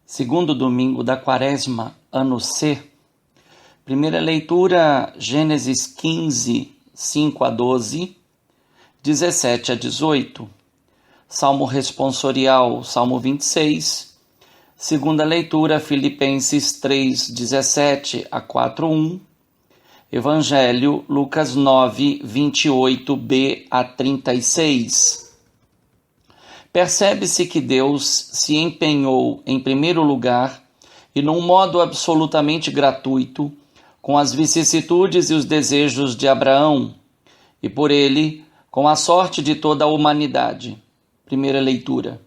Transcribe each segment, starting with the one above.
Segundo domingo da Quaresma, ano C. Primeira leitura, Gênesis 15, 5 a 12, 17 a 18. Salmo responsorial, Salmo 26. Segunda leitura, Filipenses 3, 17 a 4, 1. Evangelho, Lucas 9, 28b a 36. Percebe-se que Deus se empenhou, em primeiro lugar, e num modo absolutamente gratuito, com as vicissitudes e os desejos de Abraão, e por ele, com a sorte de toda a humanidade. Primeira leitura.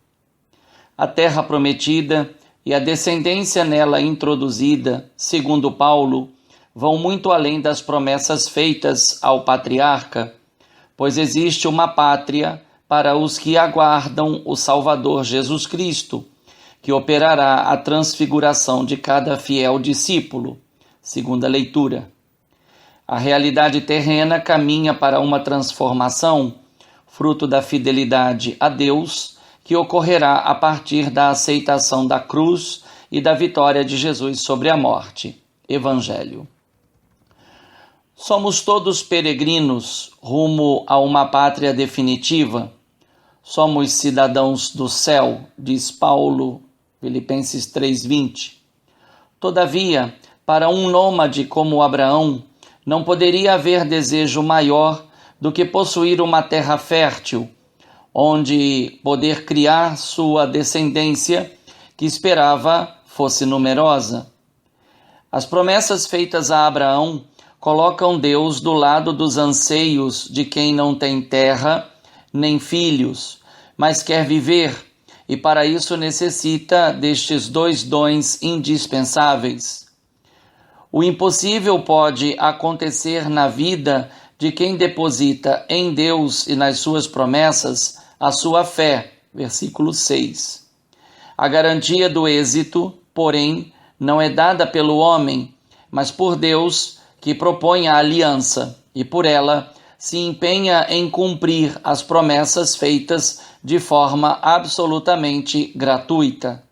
A terra prometida e a descendência nela introduzida, segundo Paulo, vão muito além das promessas feitas ao patriarca, pois existe uma pátria para os que aguardam o Salvador Jesus Cristo, que operará a transfiguração de cada fiel discípulo. Segunda leitura. A realidade terrena caminha para uma transformação, fruto da fidelidade a Deus, que ocorrerá a partir da aceitação da cruz e da vitória de Jesus sobre a morte. Evangelho. Somos todos peregrinos rumo a uma pátria definitiva. Somos cidadãos do céu, diz Paulo, Filipenses 3:20. Todavia, para um nômade como Abraão, não poderia haver desejo maior do que possuir uma terra fértil, onde poder criar sua descendência, que esperava fosse numerosa. As promessas feitas a Abraão colocam Deus do lado dos anseios de quem não tem terra nem filhos, mas quer viver, e para isso necessita destes dois dons indispensáveis. O impossível pode acontecer na vida de quem deposita em Deus e nas suas promessas a sua fé, versículo 6. A garantia do êxito, porém, não é dada pelo homem, mas por Deus, que propõe a aliança, e por ela se empenha em cumprir as promessas feitas de forma absolutamente gratuita.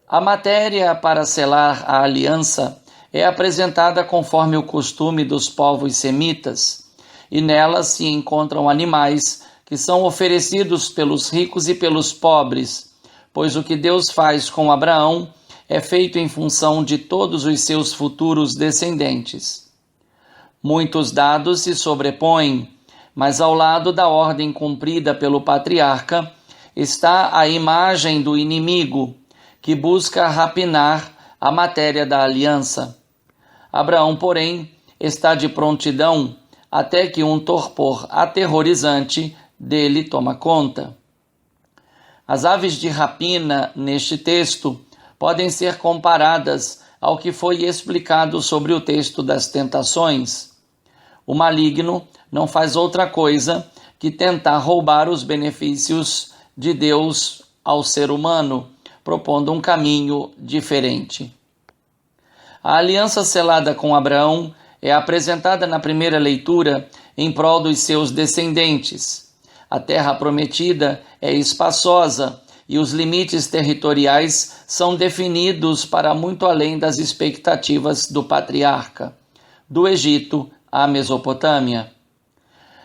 A matéria para selar a aliança é apresentada conforme o costume dos povos semitas, e nela se encontram animais que são oferecidos pelos ricos e pelos pobres, pois o que Deus faz com Abraão é feito em função de todos os seus futuros descendentes. Muitos dados se sobrepõem, mas ao lado da ordem cumprida pelo patriarca está a imagem do inimigo, que busca rapinar a matéria da aliança. Abraão, porém, está de prontidão até que um torpor aterrorizante dele toma conta. As aves de rapina, neste texto, podem ser comparadas ao que foi explicado sobre o texto das tentações. O maligno não faz outra coisa que tentar roubar os benefícios de Deus ao ser humano, propondo um caminho diferente. A aliança selada com Abraão é apresentada na primeira leitura em prol dos seus descendentes. A terra prometida é espaçosa e os limites territoriais são definidos para muito além das expectativas do patriarca, do Egito à Mesopotâmia.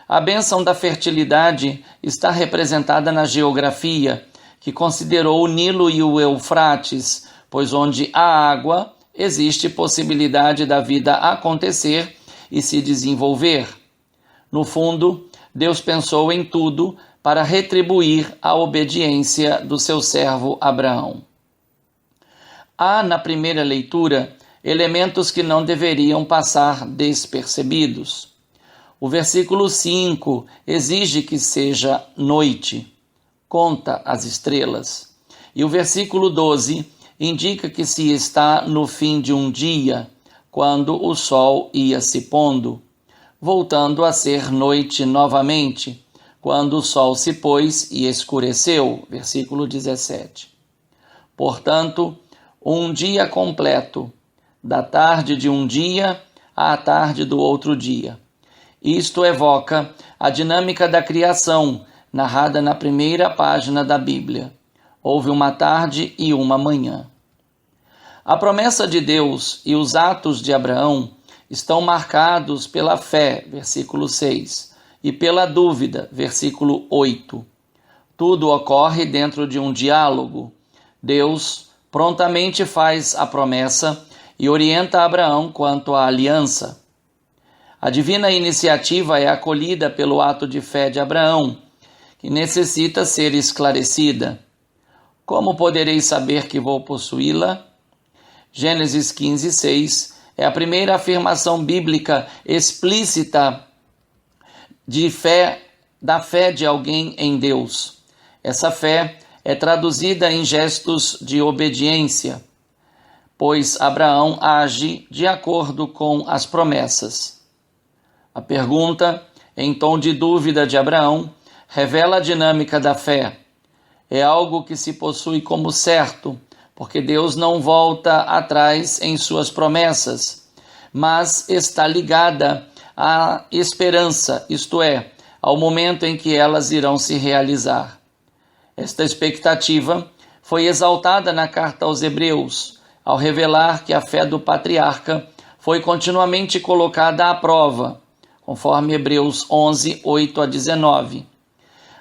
A bênção da fertilidade está representada na geografia, que considerou o Nilo e o Eufrates, pois onde há água, existe possibilidade da vida acontecer e se desenvolver. No fundo, Deus pensou em tudo para retribuir a obediência do seu servo Abraão. Há, na primeira leitura, elementos que não deveriam passar despercebidos. O versículo 5 exige que seja noite, conta as estrelas. E o versículo 12 indica que se está no fim de um dia, quando o sol ia se pondo, voltando a ser noite novamente, quando o sol se pôs e escureceu, versículo 17. Portanto, um dia completo, da tarde de um dia à tarde do outro dia. Isto evoca a dinâmica da criação, narrada na primeira página da Bíblia, Houve uma tarde e uma manhã. A promessa de Deus e os atos de Abraão estão marcados pela fé, versículo 6, e pela dúvida, versículo 8. Tudo ocorre dentro de um diálogo. Deus prontamente faz a promessa e orienta Abraão quanto à aliança. A divina iniciativa é acolhida pelo ato de fé de Abraão, que necessita ser esclarecida. Como poderei saber que vou possuí-la? Gênesis 15, 6 é a primeira afirmação bíblica explícita da fé de alguém em Deus. Essa fé é traduzida em gestos de obediência, pois Abraão age de acordo com as promessas. A pergunta, em tom de dúvida de Abraão, revela a dinâmica da fé. É algo que se possui como certo, porque Deus não volta atrás em suas promessas, mas está ligada à esperança, isto é, ao momento em que elas irão se realizar. Esta expectativa foi exaltada na carta aos Hebreus, ao revelar que a fé do patriarca foi continuamente colocada à prova, conforme Hebreus 11, 8 a 19.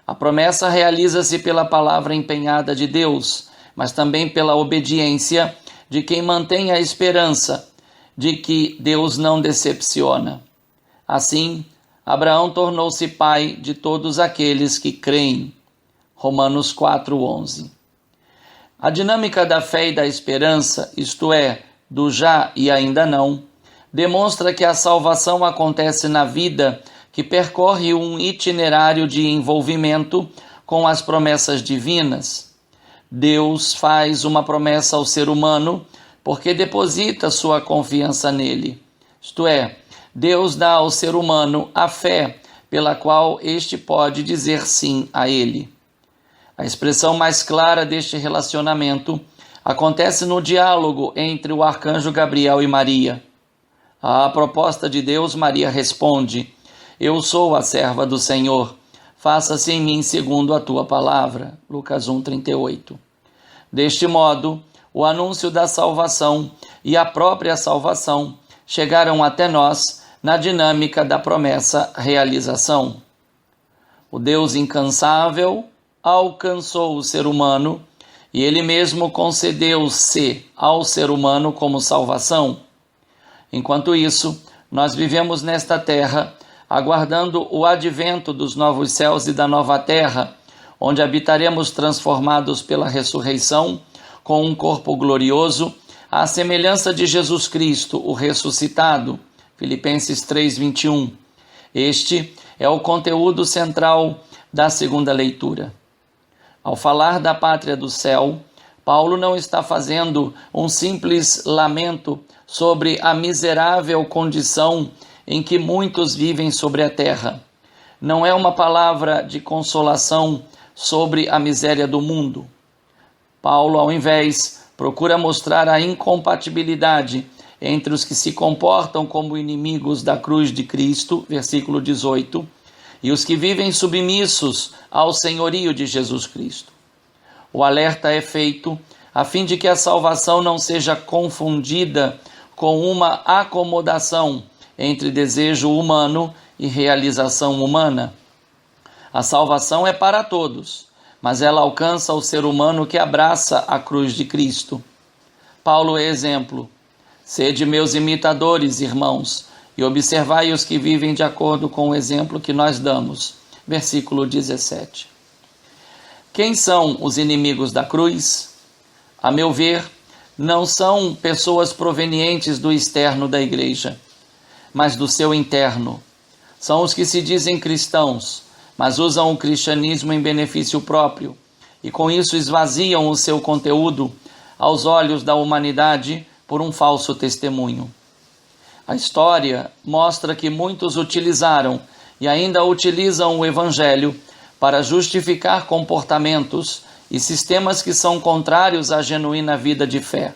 A promessa realiza-se pela palavra empenhada de Deus, mas também pela obediência de quem mantém a esperança de que Deus não decepciona. Assim, Abraão tornou-se pai de todos aqueles que creem. Romanos 4:11. A dinâmica da fé e da esperança, isto é, do já e ainda não, demonstra que a salvação acontece na vida que percorre um itinerário de envolvimento com as promessas divinas. Deus faz uma promessa ao ser humano porque deposita sua confiança nele. Isto é, Deus dá ao ser humano a fé pela qual este pode dizer sim a ele. A expressão mais clara deste relacionamento acontece no diálogo entre o arcanjo Gabriel e Maria. À proposta de Deus, Maria responde: Eu sou a serva do Senhor. Faça-se em mim segundo a tua palavra. Lucas 1:38. Deste modo, o anúncio da salvação e a própria salvação chegaram até nós na dinâmica da promessa-realização. O Deus incansável alcançou o ser humano e ele mesmo concedeu-se ao ser humano como salvação. Enquanto isso, nós vivemos nesta terra aguardando o advento dos novos céus e da nova terra, onde habitaremos transformados pela ressurreição, com um corpo glorioso, à semelhança de Jesus Cristo, o ressuscitado. Filipenses 3:21. Este é o conteúdo central da segunda leitura. Ao falar da pátria do céu, Paulo não está fazendo um simples lamento sobre a miserável condição em que muitos vivem sobre a terra. Não é uma palavra de consolação sobre a miséria do mundo. Paulo, ao invés, procura mostrar a incompatibilidade entre os que se comportam como inimigos da cruz de Cristo, versículo 18, e os que vivem submissos ao senhorio de Jesus Cristo. O alerta é feito a fim de que a salvação não seja confundida com uma acomodação entre desejo humano e realização humana. A salvação é para todos, mas ela alcança o ser humano que abraça a cruz de Cristo. Paulo é exemplo. Sede meus imitadores, irmãos, e observai os que vivem de acordo com o exemplo que nós damos. Versículo 17. Quem são os inimigos da cruz? A meu ver, não são pessoas provenientes do externo da igreja, mas do seu interno. São os que se dizem cristãos, mas usam o cristianismo em benefício próprio, e com isso esvaziam o seu conteúdo aos olhos da humanidade por um falso testemunho. A história mostra que muitos utilizaram e ainda utilizam o Evangelho para justificar comportamentos e sistemas que são contrários à genuína vida de fé.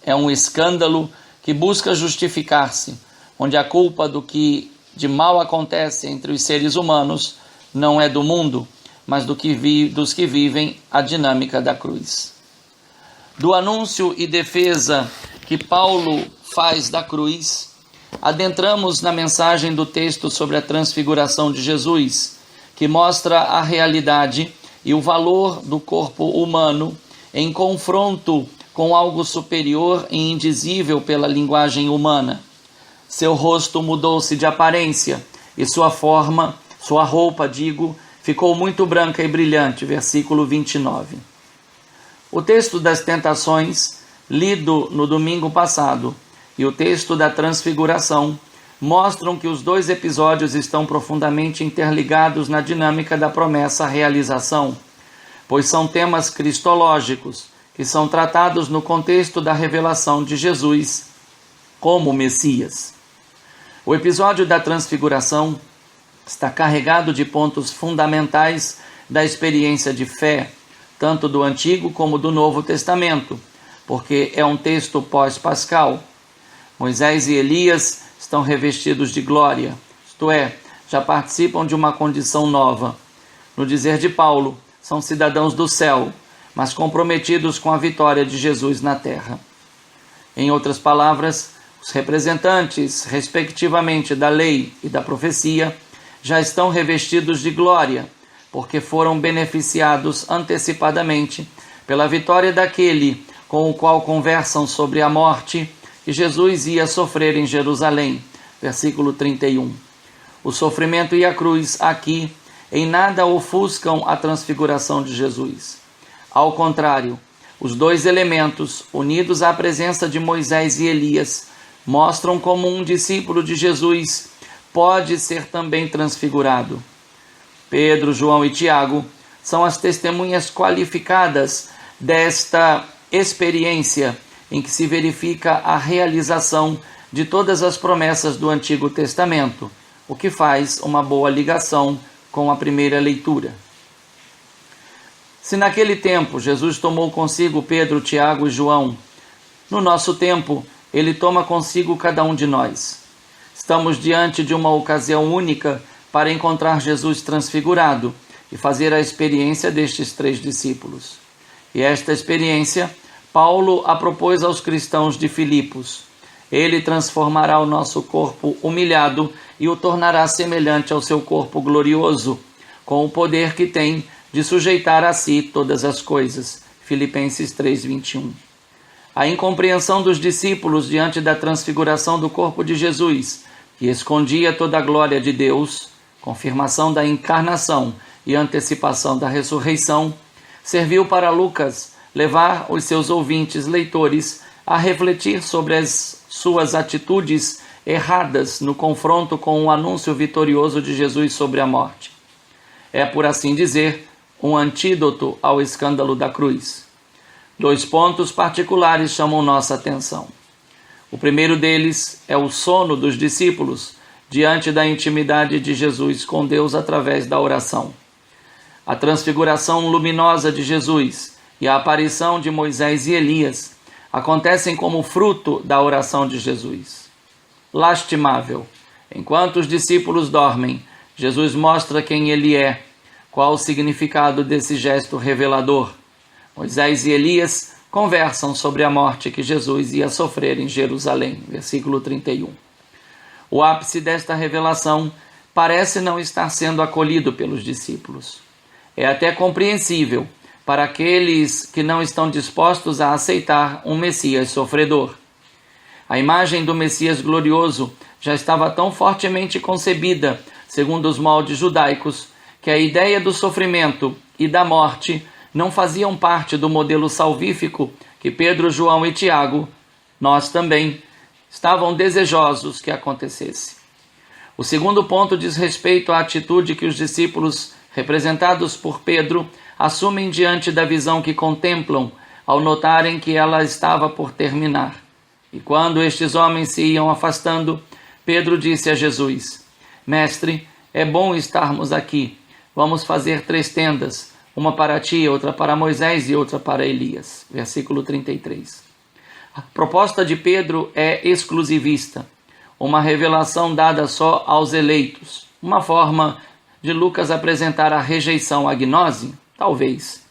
É um escândalo que busca justificar-se, onde a culpa do que de mal acontece entre os seres humanos não é do mundo, mas dos que vivem a dinâmica da cruz. Do anúncio e defesa que Paulo faz da cruz, adentramos na mensagem do texto sobre a transfiguração de Jesus, que mostra a realidade e o valor do corpo humano em confronto com algo superior e indizível pela linguagem humana. Seu rosto mudou-se de aparência e sua roupa, ficou muito branca e brilhante. Versículo 29. O texto das tentações, lido no domingo passado, e o texto da transfiguração mostram que os dois episódios estão profundamente interligados na dinâmica da promessa-realização, pois são temas cristológicos que são tratados no contexto da revelação de Jesus como Messias. O episódio da transfiguração está carregado de pontos fundamentais da experiência de fé, tanto do Antigo como do Novo Testamento, porque é um texto pós-pascal. Moisés e Elias estão revestidos de glória, isto é, já participam de uma condição nova. No dizer de Paulo, são cidadãos do céu, mas comprometidos com a vitória de Jesus na terra. Em outras palavras, os representantes, respectivamente, da lei e da profecia, já estão revestidos de glória, porque foram beneficiados antecipadamente pela vitória daquele com o qual conversam sobre a morte que Jesus ia sofrer em Jerusalém. Versículo 31. O sofrimento e a cruz aqui em nada ofuscam a transfiguração de Jesus. Ao contrário, os dois elementos, unidos à presença de Moisés e Elias, mostram como um discípulo de Jesus pode ser também transfigurado. Pedro, João e Tiago são as testemunhas qualificadas desta experiência em que se verifica a realização de todas as promessas do Antigo Testamento, o que faz uma boa ligação com a primeira leitura. Se naquele tempo Jesus tomou consigo Pedro, Tiago e João, no nosso tempo ele toma consigo cada um de nós. Estamos diante de uma ocasião única para encontrar Jesus transfigurado e fazer a experiência destes 3 discípulos. E esta experiência, Paulo a propôs aos cristãos de Filipos. Ele transformará o nosso corpo humilhado e o tornará semelhante ao seu corpo glorioso, com o poder que tem de sujeitar a si todas as coisas. Filipenses 3:21. A incompreensão dos discípulos diante da transfiguração do corpo de Jesus, que escondia toda a glória de Deus, confirmação da encarnação e antecipação da ressurreição, serviu para Lucas levar os seus ouvintes leitores a refletir sobre as suas atitudes erradas no confronto com o anúncio vitorioso de Jesus sobre a morte. É, por assim dizer, um antídoto ao escândalo da cruz. 2 pontos particulares chamam nossa atenção. O primeiro deles é o sono dos discípulos diante da intimidade de Jesus com Deus através da oração. A transfiguração luminosa de Jesus e a aparição de Moisés e Elias acontecem como fruto da oração de Jesus. Lastimável. Enquanto os discípulos dormem, Jesus mostra quem ele é. Qual o significado desse gesto revelador? Moisés e Elias conversam sobre a morte que Jesus ia sofrer em Jerusalém. Versículo 31. O ápice desta revelação parece não estar sendo acolhido pelos discípulos. É até compreensível para aqueles que não estão dispostos a aceitar um Messias sofredor. A imagem do Messias glorioso já estava tão fortemente concebida, segundo os moldes judaicos, que a ideia do sofrimento e da morte não faziam parte do modelo salvífico que Pedro, João e Tiago, nós também, estavam desejosos que acontecesse. O segundo ponto diz respeito à atitude que os discípulos, representados por Pedro, assumem diante da visão que contemplam, ao notarem que ela estava por terminar. E quando estes homens se iam afastando, Pedro disse a Jesus: Mestre, é bom estarmos aqui. Vamos fazer 3 tendas, uma para ti, outra para Moisés e outra para Elias. Versículo 33. A proposta de Pedro é exclusivista, uma revelação dada só aos eleitos, uma forma de Lucas apresentar a rejeição à gnose? Talvez.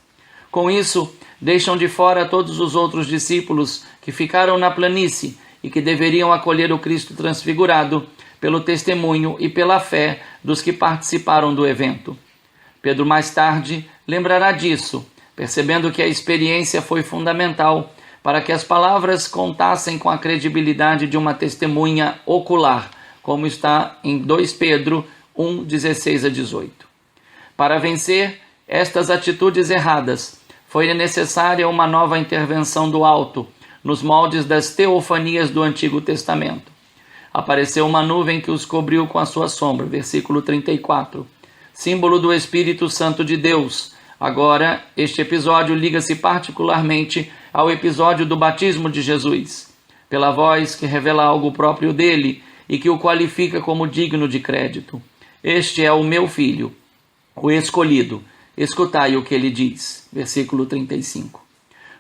Com isso, deixam de fora todos os outros discípulos que ficaram na planície e que deveriam acolher o Cristo transfigurado pelo testemunho e pela fé dos que participaram do evento. Pedro mais tarde lembrará disso, percebendo que a experiência foi fundamental para que as palavras contassem com a credibilidade de uma testemunha ocular, como está em 2 Pedro 1, 16 a 18. Para vencer estas atitudes erradas, foi necessária uma nova intervenção do alto, nos moldes das teofanias do Antigo Testamento. Apareceu uma nuvem que os cobriu com a sua sombra, versículo 34, símbolo do Espírito Santo de Deus. Agora, este episódio liga-se particularmente ao episódio do batismo de Jesus, pela voz que revela algo próprio dele e que o qualifica como digno de crédito. Este é o meu filho, o escolhido. Escutai o que ele diz. Versículo 35.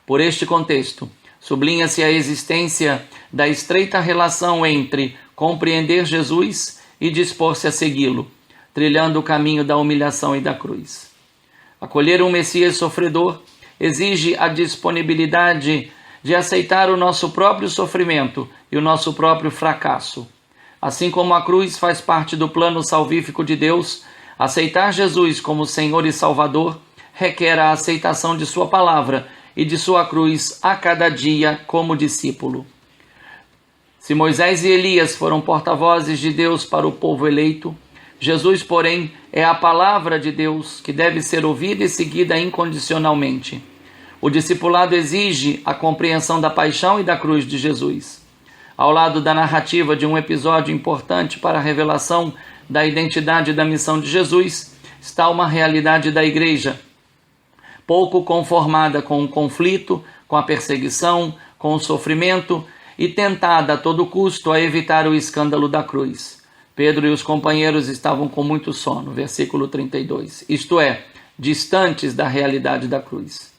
Por este contexto, sublinha-se a existência da estreita relação entre compreender Jesus e dispor-se a segui-lo, trilhando o caminho da humilhação e da cruz. Acolher um Messias sofredor exige a disponibilidade de aceitar o nosso próprio sofrimento e o nosso próprio fracasso. Assim como a cruz faz parte do plano salvífico de Deus, aceitar Jesus como Senhor e Salvador requer a aceitação de sua palavra e de sua cruz a cada dia como discípulo. Se Moisés e Elias foram porta-vozes de Deus para o povo eleito, Jesus, porém, é a palavra de Deus que deve ser ouvida e seguida incondicionalmente. O discipulado exige a compreensão da paixão e da cruz de Jesus. Ao lado da narrativa de um episódio importante para a revelação da identidade e da missão de Jesus, está uma realidade da igreja, pouco conformada com o conflito, com a perseguição, com o sofrimento e tentada a todo custo a evitar o escândalo da cruz. Pedro e os companheiros estavam com muito sono, versículo 32, isto é, distantes da realidade da cruz.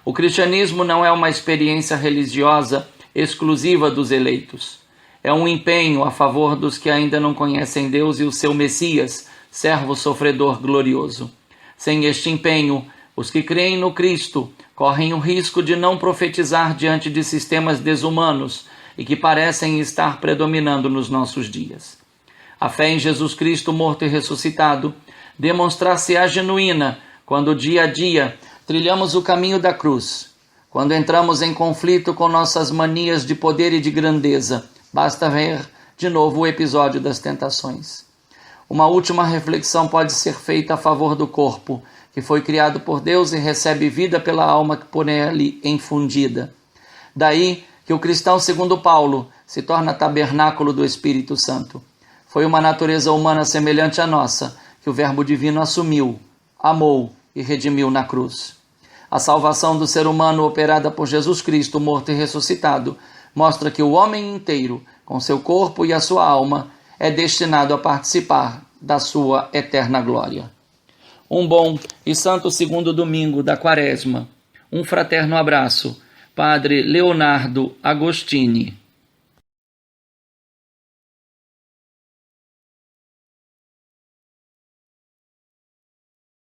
O cristianismo não é uma experiência religiosa exclusiva dos eleitos. É um empenho a favor dos que ainda não conhecem Deus e o seu Messias, servo sofredor glorioso. Sem este empenho, os que creem no Cristo correm o risco de não profetizar diante de sistemas desumanos e que parecem estar predominando nos nossos dias. A fé em Jesus Cristo morto e ressuscitado demonstrar-se-á genuína quando dia a dia trilhamos o caminho da cruz. Quando entramos em conflito com nossas manias de poder e de grandeza, basta ver de novo o episódio das tentações. Uma última reflexão pode ser feita a favor do corpo, que foi criado por Deus e recebe vida pela alma por ele infundida. Daí que o cristão, segundo Paulo, se torna tabernáculo do Espírito Santo. Foi uma natureza humana semelhante à nossa, que o Verbo Divino assumiu, amou e redimiu na cruz. A salvação do ser humano operada por Jesus Cristo, morto e ressuscitado, mostra que o homem inteiro, com seu corpo e a sua alma, é destinado a participar da sua eterna glória. Um bom e santo segundo domingo da Quaresma. Um fraterno abraço. Padre Leonardo Agostini.